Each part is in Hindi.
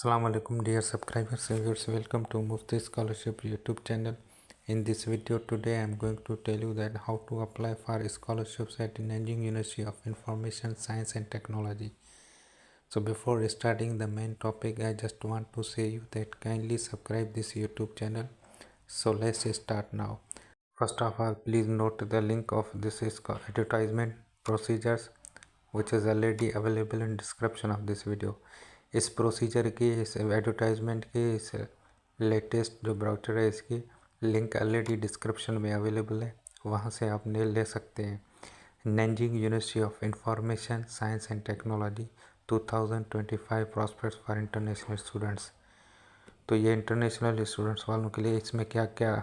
Assalamu alaikum dear subscribers and viewers, welcome to Mufti Scholarship YouTube channel. In this video today I am going to tell you that how to apply for scholarships at Nanjing University of Information Science and Technology. So before starting the main topic, I just want to say you that kindly subscribe this YouTube channel. So let's start now. First of all, please note the link of this advertisement procedures which is already available in description of this video. इस प्रोसीजर की, इस एडवर्टाइजमेंट की, इस लेटेस्ट जो ब्राउचर है इसकी लिंक ऑलरेडी डिस्क्रिप्शन में अवेलेबल है, वहाँ से आप ले सकते हैं। Nanjing university of information science and technology 2025 prospects for international students. तो ये इंटरनेशनल स्टूडेंट्स वालों के लिए इसमें क्या क्या,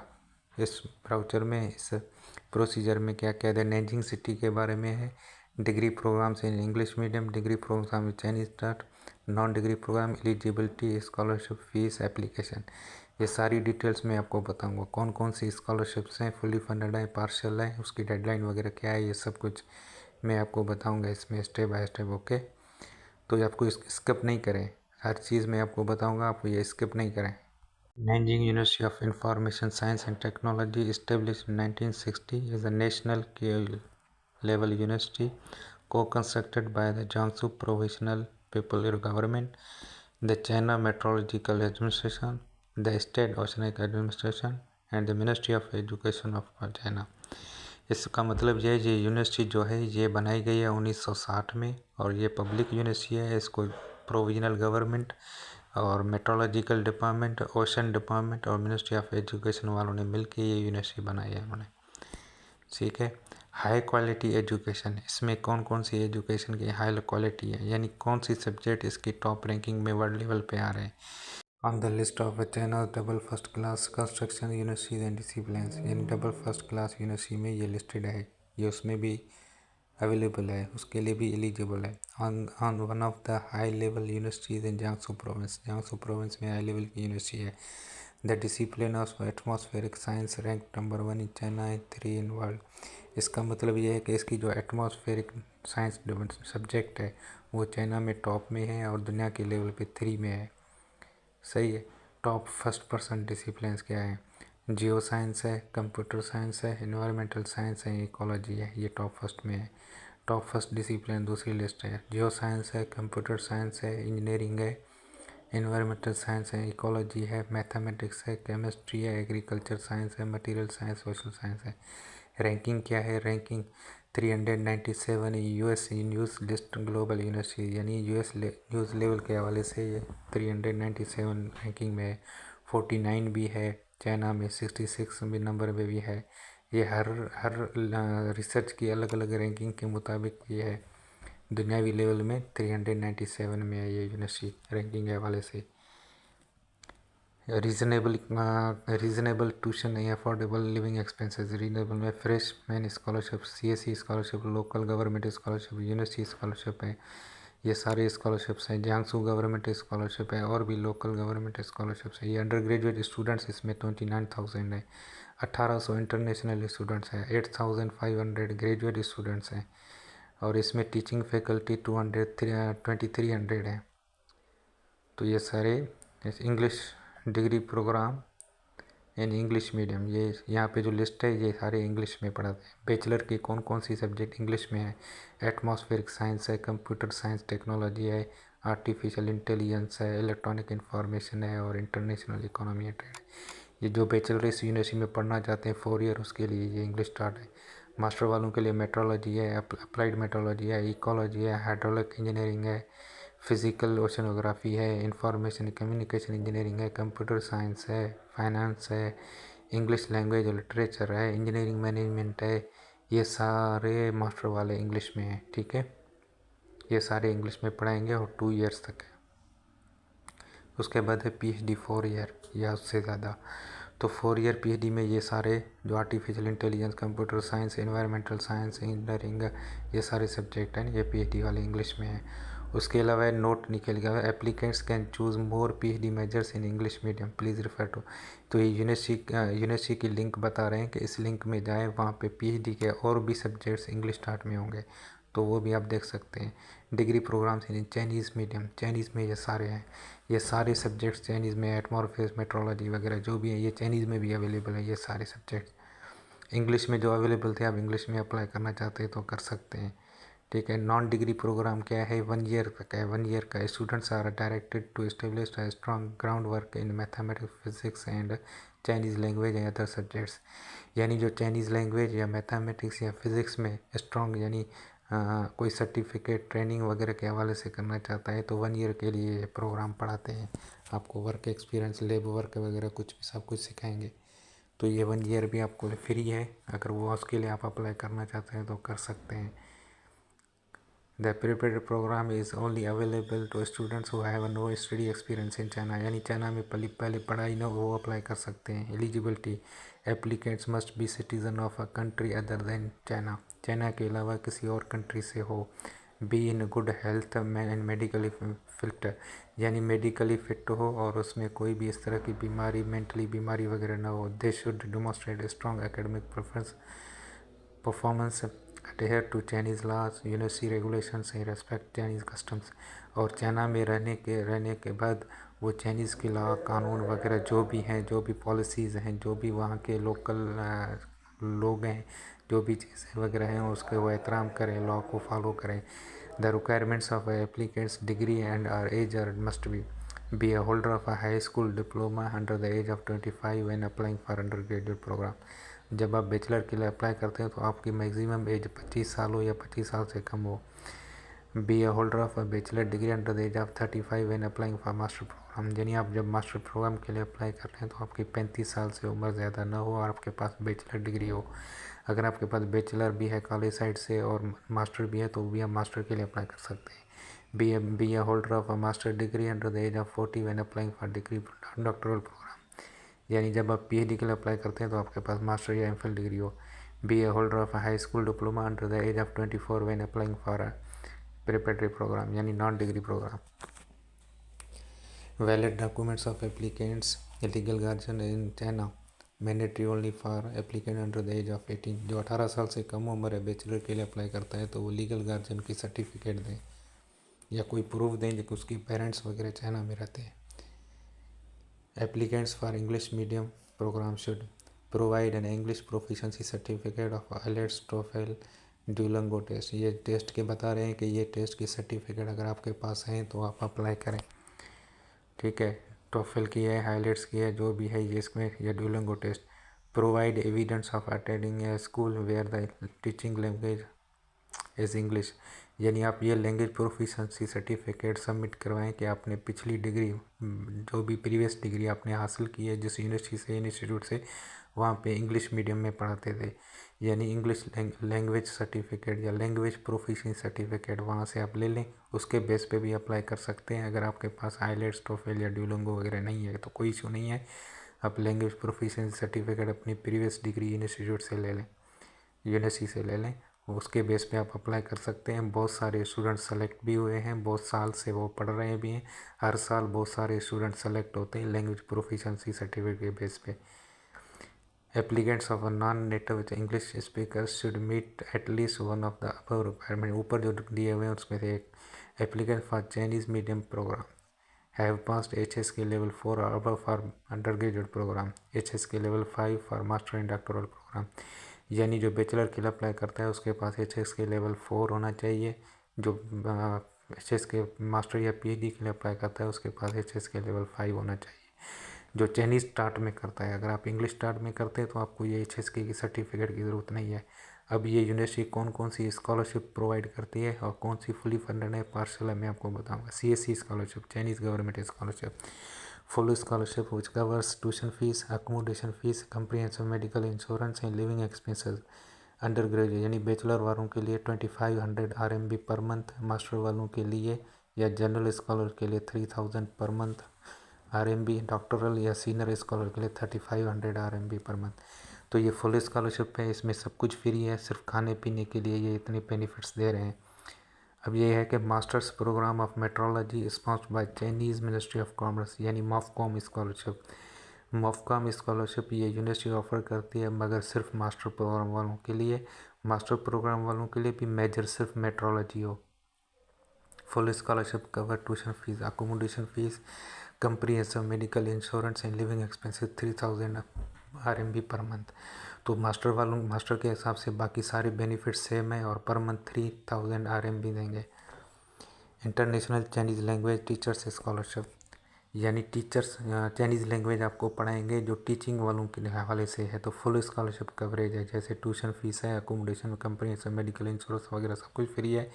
इस ब्राउचर में, इस प्रोसीजर में क्या क्या है। नैनजिंग सिटी के बारे में है, degree programs in English medium, degree program with Chinese start, non degree program, eligibility, scholarship fees, application, ये सारी डिटेल्स मैं आपको बताऊंगा। कौन कौन सी स्कॉलरशिप्स हैं, फुली फंडेड है, पार्शियल है, उसकी डेडलाइन वगैरह क्या है, ये सब कुछ मैं आपको बताऊंगा इसमें स्टेप बाय स्टेप। ओके, तो ये आपको स्किप नहीं करें, हर चीज़ मैं आपको बताऊँगा, आपको ये स्किप नहीं करें। Nanjing University of Information Science and Technology, established in 1960, is a national level university co-constructed by the Jiangsu Provincial Popular Government, the China Meteorological Administration, the State Oceanic Administration and the Ministry of Education of China. इसका मतलब ये यूनिवर्सिटी जो है ये बनाई गई है 1960 में, और ये पब्लिक यूनिवर्सिटी है। इसको प्रोविजनल गवर्नमेंट और मेट्रोलॉजिकल डिपार्टमेंट, ओशन डिपार्टमेंट और मिनिस्ट्री ऑफ एजुकेशन वालों ने मिलकर ये यूनिवर्सिटी बनाई है उन्होंने। ठीक है, हाई क्वालिटी एजुकेशन, इसमें कौन कौन सी एजुकेशन की हाई क्वालिटी है, यानी कौन सी सब्जेक्ट इसकी टॉप रैंकिंग में वर्ल्ड लेवल पे आ रहे हैं। On the list of China double first class construction universities and disciplines, यानी डबल फर्स्ट क्लास यूनिवर्सिटी में ये लिस्टेड है, ये उसमें भी अवेलेबल है, उसके लिए भी एलिजिबल है। On one of the high level universities in Jiangsu province, Jiangsu province में हाई लेवल की यूनिवर्सिटी है। The discipline of atmospheric science rank number 1 in China and 3 in world. इसका मतलब ये है कि इसकी जो एटमॉस्फेरिक साइंस सब्जेक्ट है वो चाइना में टॉप में है और दुनिया के लेवल पे 3 में है। सही है। टॉप फर्स्ट परसेंट डिसिप्लिन्स क्या है, जियो साइंस है, कंप्यूटर साइंस है, इन्वायरमेंटल साइंस है, इकोलॉजी है, ये टॉप फर्स्ट में है। टॉप फर्स्ट डिसिप्लिन दूसरी लिस्ट है, जियो साइंस है, कंप्यूटर साइंस है, इंजीनियरिंग है, इन्वायरमेंटल साइंस है, इकोलॉजी है, मैथमेटिक्स है, केमिस्ट्री है, एग्रीकल्चर साइंस है, मटेरियल साइंस, सोशल साइंस है। रैंकिंग क्या है, ranking 397 US news list global university, यानी यूएस न्यूज़ लेवल के हवाले से ये 397 रैंकिंग में है। 49 भी है, चाइना में 66 भी नंबर में भी है। ये हर रिसर्च की अलग अलग रैंकिंग के मुताबिक ये है। दुनियावी लेवल में 397 में है ये यूनिवर्सिटी रैंकिंग के हवाले से। रीजनेबल ट्यूशन है, अफोर्डेबल लिविंग एक्सपेंसेस, रीजनेबल में fresh man scholarship, CSC scholarship, local government scholarship, university scholarship है, ये सारे स्कॉलरशिप्स हैं। जियांगसू गवर्नमेंट स्कॉलरशिप है और भी लोकल गवर्नमेंट स्कॉलरशिप्स है। ये अंडर ग्रेजुएट स्टूडेंट्स इसमें 29,000 है, 1800 इंटरनेशनल स्टूडेंट्स हैं, 8500 ग्रेजुएट स्टूडेंट्स हैं, और इसमें टीचिंग फैकल्टी 2300 है। तो ये सारे English degree program in English medium, ये यहाँ पे जो लिस्ट है ये सारे इंग्लिश में पढ़ाते हैं। बैचलर की कौन कौन सी सब्जेक्ट इंग्लिश में है, एटमॉस्फेरिक साइंस है, कंप्यूटर साइंस टेक्नोलॉजी है, आर्टिफिशियल इंटेलिजेंस है, इलेक्ट्रॉनिक इंफॉर्मेशन है और इंटरनेशनल इकोनॉमी एंड ट्रेड। ये जो बैचलर इस यूनिवर्सिटी में पढ़ना चाहते हैं 4 ईयर, उसके लिए ये इंग्लिश स्टार्ट है। मास्टर वालों के लिए मेट्रोलॉजी है, अप्लाइड मेट्रोलॉजी है, इकोलॉजी है, हाइड्रोलिक इंजीनियरिंग है, फिज़िकल ओशनोग्राफी है, इंफॉर्मेशन कम्युनिकेशन इंजीनियरिंग है, कंप्यूटर साइंस है, फाइनेंस है, इंग्लिश लैंग्वेज और लिटरेचर है, इंजीनियरिंग मैनेजमेंट है। ये सारे मास्टर वाले इंग्लिश में हैं। ठीक है, ये सारे इंग्लिश में पढ़ाएंगे और 2 ईयर्स तक है। उसके बाद है पीएचडी 4 ईयर या उससे ज़्यादा। तो 4 ईयर पीएचडी में ये सारे जो artificial intelligence, computer science, environmental science, engineering, ये सारे सब्जेक्ट हैं, ये पीएचडी वाले इंग्लिश में है। उसके अलावा नोट निकल गया, applicants can choose more PhD majors in English medium, please refer to. तो ये यूनिवर्सिटी की लिंक बता रहे हैं कि इस लिंक में जाएँ, वहाँ पे पीएचडी के और भी सब्जेक्ट्स इंग्लिश स्टार्ट में होंगे। तो वो भी आप देख सकते हैं। डिग्री प्रोग्राम्स इन चाइनीज़ मीडियम, चाइनीज़ में ये सारे हैं, ये सारे सब्जेक्ट्स चाइनीज़ में, एटमॉर्फिक्स, मेट्रोलॉजी वगैरह जो भी है ये चाइनीज़ में भी अवेलेबल है ये सारे सब्जेक्ट्स। इंग्लिश में जो अवेलेबल थे आप इंग्लिश में अप्लाई करना चाहते हैं तो कर सकते हैं। ठीक है। नॉन डिग्री प्रोग्राम क्या है, 1 ईयर का है। 1 ईयर का students are directed to establish a strong ground work in mathematics, physics and Chinese language and other subjects. यानी जो चाइनीज़ लैंग्वेज या मैथमेटिक्स या फिज़िक्स में स्ट्रॉन्ग यानी कोई सर्टिफिकेट ट्रेनिंग वगैरह के हवाले से करना चाहता है तो 1 ईयर के लिए ये प्रोग्राम पढ़ाते हैं। आपको वर्क एक्सपीरियंस, लैब वर्क वगैरह कुछ भी सब कुछ सिखाएंगे। तो ये 1 ईयर भी आपको फ्री है, अगर वो उसके लिए आप अप्लाई करना चाहते हैं तो कर सकते हैं। The prepared program is only available to students who have no study experience in China। यानी चाइना में पहले पढ़ाई न वो अप्लाई कर सकते हैं। Eligibility, applicants must be citizen of a country other than China. China के अलावा किसी और कंट्री से हो। Be in good health and medically fit, यानी मेडिकली फिट हो और उसमें कोई भी इस तरह की बीमारी, मेंटली बीमारी वगैरह ना हो। They should demonstrate strong academic performance, adhere to Chinese laws, university regulations and respect Chinese customs. और चाइना में रहने के बाद वो चाइनीज़ के लॉ, कानून वगैरह जो भी हैं, जो भी पॉलिसीज़ हैं, जो भी वहाँ के लोकल लोग हैं, जो भी चीज़ें वगैरह हैं उसके वो एहतराम करें, लॉ को फॉलो करें। The requirements of applicants degree and or age or must be a holder of a high school diploma under the age of 25 when applying for undergraduate program। जब आप बैचलर के लिए अप्लाई करते हैं तो आपकी मैक्सिमम एज 25 साल हो या 25 साल से कम हो। Be a holder of a bachelor degree under the age of 35 when applying for master program. यानी आप जब मास्टर प्रोग्राम के लिए अप्लाई कर रहे हैं तो आपकी 35 साल से उम्र ज़्यादा ना हो और आपके पास बैचलर डिग्री हो। अगर आपके पास बैचलर भी है कॉलेज साइड से और मास्टर भी है तो भी आप मास्टर के लिए अप्लाई कर सकते हैं। Be a holder of a master degree under the age of 40 when applying for degree doctoral program. यानी जब आप पीएचडी के लिए अप्लाई करते हैं तो आपके पास मास्टर या एमफिल डिग्री हो। Be a holder of a high school diploma under the age of 24 when applying for a preparatory programme, यानी non degree programme. Valid documents of applicants, legal guardian in China mandatory only for applicant under the age of 18। जो 18 साल से कम उम्र है बैचलर के लिए अप्लाई करता है तो वो लीगल गार्जियन की सर्टिफिकेट दें या कोई प्रूफ दें कि उसके पेरेंट्स वगैरह चाइना में रहते हैं। Applicants for English medium program should provide an English proficiency certificate of IELTS, TOEFL, Duolingo test. ये टेस्ट के बता रहे हैं कि ये टेस्ट की सर्टिफिकेट अगर आपके पास हैं तो आप अप्लाई करें। ठीक है। टोफेल की है, आइलेट्स की है, जो भी है ये इसमें, या Duolingo test. Provide evidence of attending a school where the teaching language is English. यानी आप ये लैंग्वेज प्रोफिशेंसी सर्टिफिकेट सबमिट करवाएं कि आपने पिछली डिग्री, जो भी प्रीवियस डिग्री आपने हासिल की है जिस यूनिवर्सिटी से, इंस्टीट्यूट से, वहाँ पे इंग्लिश मीडियम में पढ़ाते थे, यानी इंग्लिश लैंग्वेज सर्टिफिकेट या लैंग्वेज प्रोफिशेंसी सर्टिफिकेट वहाँ से आप ले लें। उसके बेस पे भी अप्लाई कर सकते हैं। अगर आपके पास आइलेट्स, टोफेल या ड्यूलिंगो वगैरह नहीं है तो कोई इशू नहीं है, आप लैंग्वेज प्रोफिशेंसी सर्टिफिकेट अपनी प्रीवियस डिग्री इंस्टीट्यूट से ले लें, यूनिवर्सिटी से ले लें, उसके बेस पे आप अप्लाई कर सकते हैं। बहुत सारे स्टूडेंट सेलेक्ट भी हुए हैं, बहुत साल से वो पढ़ रहे भी हैं। हर साल बहुत सारे स्टूडेंट सेलेक्ट होते हैं लैंग्वेज प्रोफिशेंसी सर्टिफिकेट के बेस पे। Applicants of a non native English speakers should meet at least one of the above requirement. ऊपर जो दिए हुए हैं उसमें से एक। Applicant for Chinese medium program have passed HSK level 4 और above for under program, HSK level 5 for master in doctoral program. यानी जो बैचलर के लिए अप्लाई करता है उसके पास HSK लेवल 4 होना चाहिए। जो HSK मास्टर या PhD के लिए अप्लाई करता है उसके पास HSK लेवल 5 होना चाहिए। जो चाइनीज़ स्टार्ट में करता है, अगर आप इंग्लिश स्टार्ट में करते हैं तो आपको ये HSK की सर्टिफिकेट की ज़रूरत नहीं है। अब ये यूनिवर्सिटी कौन कौन सी स्कॉलरशिप प्रोवाइड करती है और कौन सी फुली फंडेड है, पार्शल है, मैं आपको बताऊंगा। CSC scholarship, Chinese government scholarship. Full scholarship which covers tuition fees, accommodation fees, comprehensive medical insurance and living expenses. Under graduate यानी बैचलर वालों के लिए 2500 RMB पर मंथ, मास्टर वालों के लिए या जनरल स्कॉलर के लिए 3000 पर मंथ RMB, डॉक्टरल या सीनियर स्कॉलर के लिए 3500 RMB पर मंथ। तो ये फुल स्कॉलरशिप है, इसमें सब कुछ फ्री है, सिर्फ खाने पीने के लिए ये इतने बेनिफिट्स दे रहे हैं। अब ये है कि masters program of metrology sponsored by Chinese ministry of commerce, यानी मॉफकॉम स्कॉलरशिप। मॉफकॉम स्कॉलरशिप ये यूनिवर्सिटी ऑफर करती है मगर सिर्फ मास्टर प्रोग्राम वालों के लिए। मास्टर प्रोग्राम वालों के लिए भी मेजर सिर्फ मेट्रोलॉजी हो। Full scholarship cover tuition fees, accommodation fees, comprehensive medical insurance and living expenses 3000 RMB पर मंथ। तो मास्टर के हिसाब से बाकी सारे बेनिफिट सेम है और पर मंथ 3000 RMB देंगे। International Chinese language teachers scholarship, यानी टीचर्स चाइनीज़ लैंग्वेज आपको पढ़ाएंगे जो टीचिंग वालों के हवाले से है, तो फुल स्कॉलरशिप कवरेज है, जैसे ट्यूशन फीस है, अकोमोडेशन, कंप्रीहेंसिव मेडिकल इंश्योरेंस वगैरह सब कुछ फ्री है।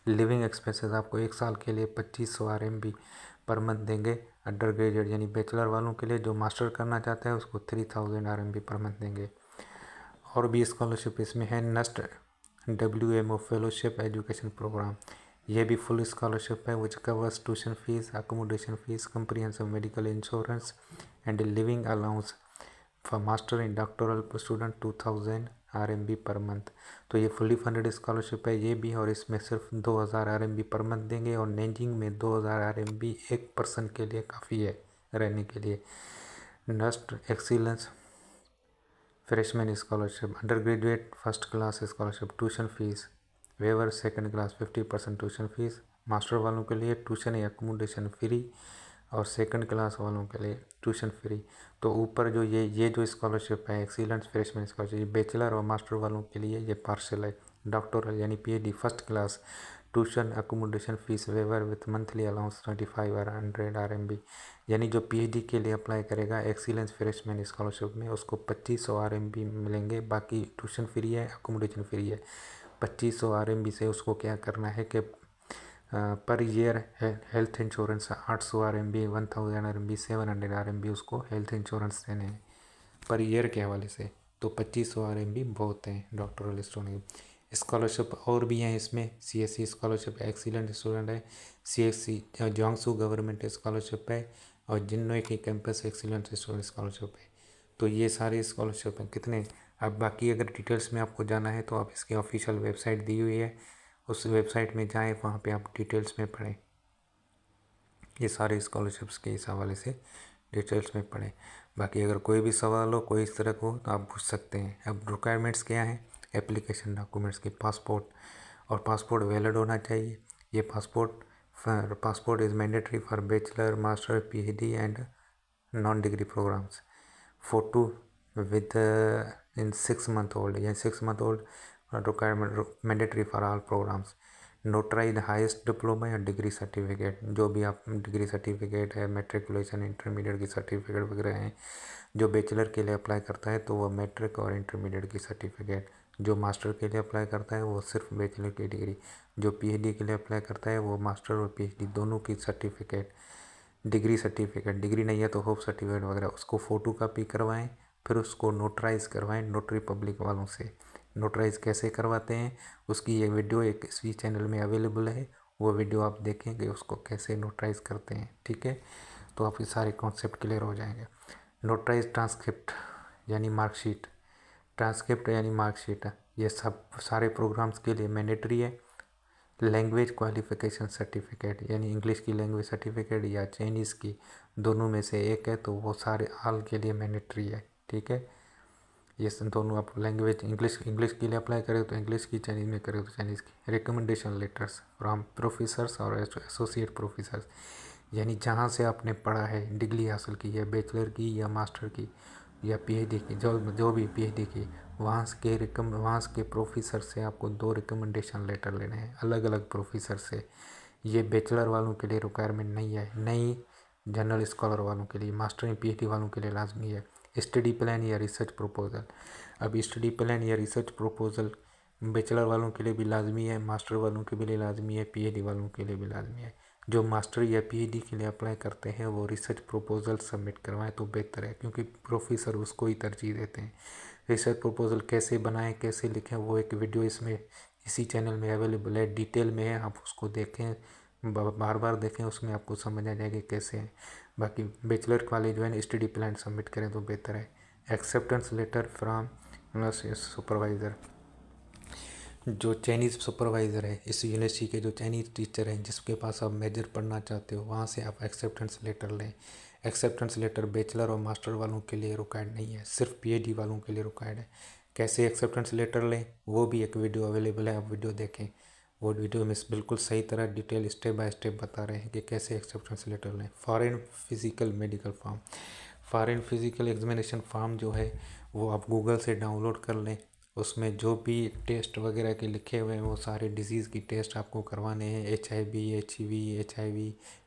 लिविंग एक्सपेंसेस आपको 1 साल के लिए 2500 RMB पर मंथ देंगे। अंडर ग्रेजुएट यानी बैचलर वालों के लिए जो मास्टर करना चाहता है उसको 3000 RMB पर मंथ देंगे। और भी स्कॉलरशिप इसमें है। Next WMO fellowship education program, ये भी फुल स्कॉलरशिप है which covers tuition fees, accommodation fees, comprehensive medical insurance and living allowance for master in doctoral student 2000 RMB पर मंथ। तो ये फुली फंडेड स्कॉलरशिप है ये भी, और इसमें सिर्फ 2000 RMB पर मंथ देंगे। और नेंजिंग में 2000 RMB एक पर्सन के लिए काफ़ी है रहने के लिए। Next excellence freshman scholarship, undergraduate first class scholarship, tuition fees waiver, second class 50% tuition fees, master वालों के लिए ट्यूशन या अकोमोडेशन फ्री, और सेकंड क्लास वालों के लिए ट्यूशन फ्री। तो ऊपर जो ये जो स्कॉलरशिप है एक्सीलेंस फ्रेशमैन स्कॉलरशिप, बैचलर और मास्टर वालों के लिए ये पार्शल है। डॉक्टोरल यानी PhD first class, tuition accommodation fees waiver with monthly allowance 2500 RMB। यानी जो PhD के लिए अप्लाई करेगा एक्सीलेंस फ्रेशमैन स्कॉलरशिप में उसको 2500 RMB मिलेंगे। बाकी ट्यूशन फ्री है, अकोमोडेशन फ्री है। 2500 RMB से उसको क्या करना है कि per year health insurance 800 RMB, 1000 RMB, 700 RMB उसको हेल्थ इंश्योरेंस देने हैं पर ईयर के हवाले से। तो 2500 RMB बहुत हैं डॉक्टरल स्टूडेंट। स्कॉलरशिप और भी हैं इसमें। CSC स्कॉलरशिप एक्सीलेंट स्टूडेंट है, CSC जियांगसू गवर्नमेंट स्कॉलरशिप है, और जिन्नोई की कैंपस एक्सीलेंट स्टूडेंट स्कॉलरशिप है। तो ये सारे स्कॉलरशिप हैं कितने। अब बाकी अगर डिटेल्स में आपको जाना है तो आप इसकी ऑफिशियल वेबसाइट दी हुई है, उस वेबसाइट में जाएं, वहाँ पे आप डिटेल्स में पढ़ें, ये सारे स्कॉलरशिप्स के इस हवाले से डिटेल्स में पढ़ें। बाकी अगर कोई भी सवाल हो, कोई इस तरह का हो तो आप पूछ सकते हैं। अब रिक्वायरमेंट्स क्या हैं, एप्लीकेशन डॉक्यूमेंट्स की पासपोर्ट, और पासपोर्ट वैलिड होना चाहिए। ये passport is mandatory for bachelor, master, PhD and non degree programs. Photo within 6 month old, या 6 month old requirement mandatory for all programs. Notarise highest diploma या डिग्री सर्टिफिकेट, जो भी आप डिग्री सर्टिफिकेट है, मेट्रिकुलेशन, इंटरमीडिएट की सर्टिफिकेट वगैरह हैं। जो बैचलर के लिए अप्लाई करता है तो वो मैट्रिक और इंटरमीडिएट की सर्टिफिकेट, जो मास्टर के लिए अप्लाई करता है वो सिर्फ बैचलर की डिग्री, जो PhD के लिए अप्लाई करता है वो मास्टर और PhD दोनों की सर्टिफिकेट, डिग्री सर्टिफिकेट, डिग्री नहीं है तो होप सर्टिफिकेट वगैरह, उसको फ़ोटो कापी करवाएं, फिर उसको नोटराइज करवाएं नोटरी पब्लिक वालों से। नोटराइज कैसे करवाते हैं उसकी ये वीडियो एक इसी चैनल में अवेलेबल है, वो वीडियो आप देखेंगे उसको कैसे नोटराइज करते हैं, ठीक है। तो आपके सारे कॉन्सेप्ट क्लियर हो जाएंगे। नोटराइज ट्रांसक्रिप्ट यानी मार्कशीट, ट्रांसक्रिप्ट यानी मार्कशीट, ये सब सारे प्रोग्राम्स के लिए मैंडेटरी है। लैंग्वेज क्वालिफिकेशन सर्टिफिकेट यानी इंग्लिश की लैंग्वेज सर्टिफिकेट या चाइनीज़ की, दोनों में से एक है तो वो सारे ऑल के लिए मैंडेटरी है, ठीक है। ये दोनों आप लैंग्वेज इंग्लिश के लिए अप्लाई करें तो इंग्लिश की, चाइनीज़ में करें तो चाइनीज़ की। रिकमेंडेशन लेटर्स फ्रॉम प्रोफेसर्स और एसोसिएट प्रोफेसर्स, यानी जहाँ से आपने पढ़ा है, डिग्री हासिल की है, बैचलर की या मास्टर की या PhD की, जो भी PhD की, वहाँ के प्रोफेसर से आपको 2 रिकमेंडेशन लेटर लेने हैं अलग अलग प्रोफेसर से। ये बैचलर वालों के लिए रिक्वायरमेंट नहीं है, नहीं जनरल स्कॉलर वालों के लिए, मास्टर या PhD वालों के लिए लाजमी है। स्टडी प्लान या रिसर्च प्रपोजल, अब स्टडी प्लान या रिसर्च प्रपोजल बैचलर वालों के लिए भी लाजमी है, मास्टर वालों के लिए लाजमी है, PhD वालों के लिए भी लाजमी है। जो मास्टर या PhD के लिए अप्लाई करते हैं वो रिसर्च प्रपोजल सबमिट करवाएं तो बेहतर है, क्योंकि प्रोफेसर उसको ही तरजीह देते हैं। रिसर्च प्रपोजल कैसे बनाएं, कैसे लिखें, वो एक वीडियो इसमें इसी चैनल में अवेलेबल है, डिटेल में है, आप उसको देखें, बार बार देखें, उसमें आपको समझ आ जाएगा कैसे है। बाकी बैचलर वाले जो है ना स्टडी प्लान सबमिट करें तो बेहतर है। एक्सेप्टेंस लेटर फ्रॉम सुपरवाइज़र, जो चाइनीज़ सुपरवाइज़र है इस यूनिवर्सिटी के, जो चाइनीज़ टीचर हैं जिसके पास आप मेजर पढ़ना चाहते हो, वहाँ से आप एक्सेप्टेंस लेटर लें। एक्सेप्टेंस लेटर बैचलर और मास्टर वालों के लिए रिक्वायर्ड नहीं है, सिर्फ PhD वालों के लिए रिक्वायर्ड है। कैसे एक्सेप्टेंस लेटर लें वो भी एक वीडियो अवेलेबल है, आप वीडियो देखें। वो वीडियो में बिल्कुल सही तरह डिटेल स्टेप बाय स्टेप बता रहे हैं कि कैसे एक्सेप्टेंस लेटर लें। Foreign physical medical form, foreign physical examination form जो है वो आप गूगल से डाउनलोड कर लें। उसमें जो भी टेस्ट वगैरह के लिखे हुए हैं वो सारे डिजीज़ की टेस्ट आपको करवाने हैं, HIV,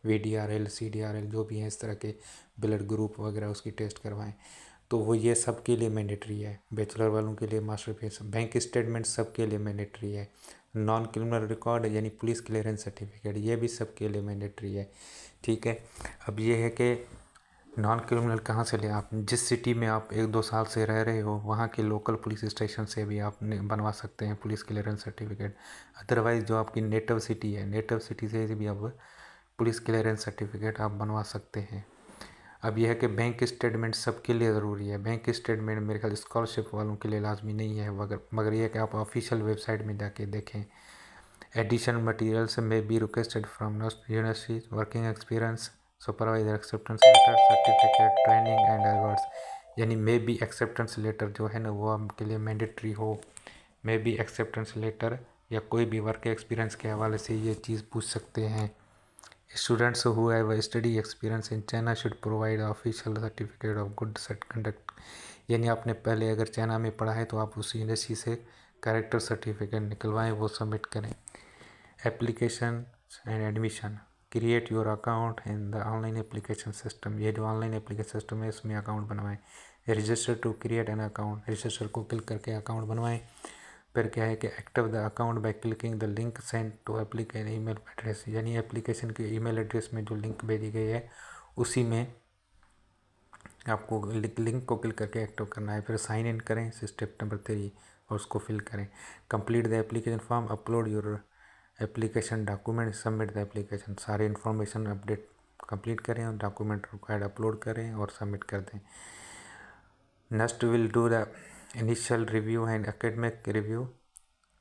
VDRL, CDRL जो भी हैं इस तरह के ब्लड ग्रुप वगैरह उसकी टेस्ट करवाएं। तो वो ये सब के लिए मैंडेटरी है, बैचलर वालों के लिए, मास्टर फीस, बैंक स्टेटमेंट सब के लिए मैंडेटरी है। नॉन क्रिमिनल रिकॉर्ड यानी पुलिस क्लियरेंस सर्टिफिकेट ये भी सब के लिए मैंडेटरी है। ठीक है, अब ये है कि नॉन क्रिमिनल कहाँ से ले, आप जिस सिटी में आप 1-2 साल से रह रहे हो वहाँ के लोकल पुलिस स्टेशन से भी आप बनवा सकते हैं पुलिस क्लियरेंस सर्टिफिकेट। अदरवाइज़ जो आपकी नेटिव सिटी है, नेटिव सिटी से भी आप पुलिस क्लियरेंस सर्टिफिकेट आप बनवा सकते हैं। अब यह है कि बैंक स्टेटमेंट सबके लिए ज़रूरी है। बैंक स्टेटमेंट मेरे ख्याल स्कॉलरशिप वालों के लिए लाजमी नहीं है, मगर यह है कि आप ऑफिशियल वेबसाइट में जाके देखें। Additional materials may be requested from university, working experience, supervisor acceptance letter, certificate, training and awards, यानी मे बी एक्सेप्टेंस लेटर जो है ना वो आपके लिए मैंडेटरी हो। मे बी एक्सेप्टेंस लेटर या कोई भी वर्क एक्सपीरियंस के हवाले से ये चीज़ पूछ सकते हैं। Students who have a study experience in China should provide official certificate of good conduct, यानी आपने पहले अगर चाइना में पढ़ा है तो आप उस यूनिवर्सिटी से कैरेक्टर सर्टिफिकेट निकलवाएं, वो सबमिट करें। Application and admission, create your account in the online application system, ये जो ऑनलाइन एप्लीकेशन सिस्टम है इसमें अकाउंट बनवाएं। Register to create an account, register को क्लिक करके अकाउंट बनवाएं। फिर क्या है कि active the account by clicking the link send to application email address, यानी एप्लीकेशन के ईमेल एड्रेस में जो लिंक भेजी गई है उसी में आपको लिंक को क्लिक करके एक्टिव करना है। फिर साइन इन करें, स्टेप नंबर 3, और उसको फिल करें। Complete the application form, upload your application document, submit the application, सारे इन्फॉर्मेशन अपडेट कंप्लीट करें और डॉक्यूमेंट रिक्वायर्ड अपलोड करें और सबमिट कर दें। Next will do the initial review and academic review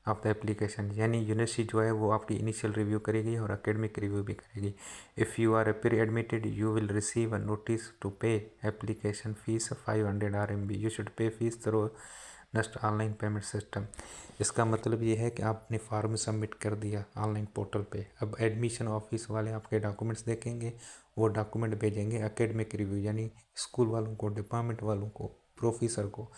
of the application, यानी यूनिवर्सिटी जो है वो आपकी इनिशियल रिव्यू करेगी और एकेडमिक रिव्यू भी करेगी। If you are pre admitted you will receive a notice to pay application fees 500 RMB, you should pay fees through next online payment system. इसका मतलब ये है कि आपने फॉर्म सबमिट कर दिया ऑनलाइन पोर्टल पे, अब एडमिशन ऑफिस वाले आपके डॉक्यूमेंट्स देखेंगे, वो डॉक्यूमेंट भेजेंगे एकेडमिक रिव्यू, यानी स्कूल वालों को, डिपार्टमेंट वालों को, प्रोफेसर को,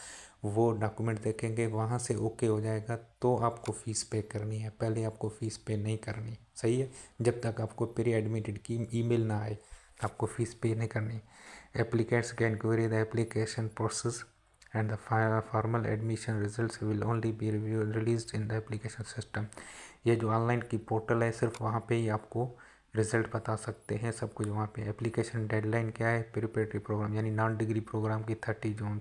वो डॉक्यूमेंट देखेंगे, वहाँ से ओके हो जाएगा तो आपको फ़ीस पे करनी है, पहले आपको फ़ीस पे नहीं करनी। सही है, जब तक आपको प्री एडमिटेड की ईमेल ना आए आपको फ़ीस पे नहीं करनी। Applicants can query the application process and the formal admission results will only be released in the application system, ये जो ऑनलाइन की पोर्टल है सिर्फ वहाँ पे ही आपको रिजल्ट बता सकते हैं, सब कुछ वहाँ पे। एप्लीकेशन डेडलाइन क्या है, प्रिपरेटरी प्रोग्राम यानी नॉन डिग्री प्रोग्राम की 30 जून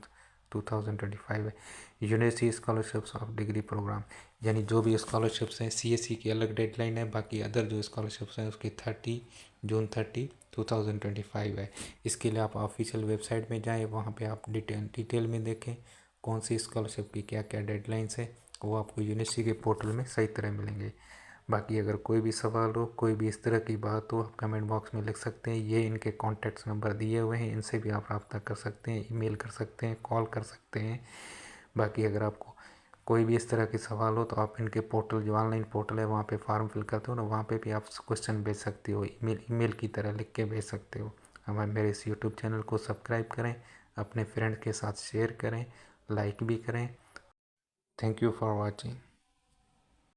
2025 है। University scholarships of degree program, यानी जो भी स्कॉलरशिप्स हैं CSE की अलग डेडलाइन है, बाकी अदर जो स्कॉलरशिप्स हैं उसकी 30 जून 2025 है। इसके लिए आप ऑफिशियल वेबसाइट में जाएँ, वहाँ पे आप डिटेल में देखें कौन सी स्कॉलरशिप की क्या क्या डेडलाइंस है, वो आपको यूनिवर्सिटी के पोर्टल में सही तरह मिलेंगे। बाकी अगर कोई भी सवाल हो, कोई भी इस तरह की बात हो, आप कमेंट बॉक्स में लिख सकते हैं। ये इनके कॉन्टैक्ट्स नंबर दिए हुए हैं, इनसे भी आप रब्ता कर सकते हैं, ईमेल कर सकते हैं, कॉल कर सकते हैं। बाकी अगर आपको कोई भी इस तरह के सवाल हो तो आप इनके पोर्टल, जो ऑनलाइन पोर्टल है वहाँ पे फॉर्म फिल करते हो ना, वहाँ पे भी आप क्वेश्चन भेज सकते हो, ईमेल की तरह लिख के भेज सकते हो। हमारे मेरे इस यूट्यूब चैनल को सब्सक्राइब करें, अपने फ्रेंड के साथ शेयर करें, लाइक भी करें। Thank you for watching.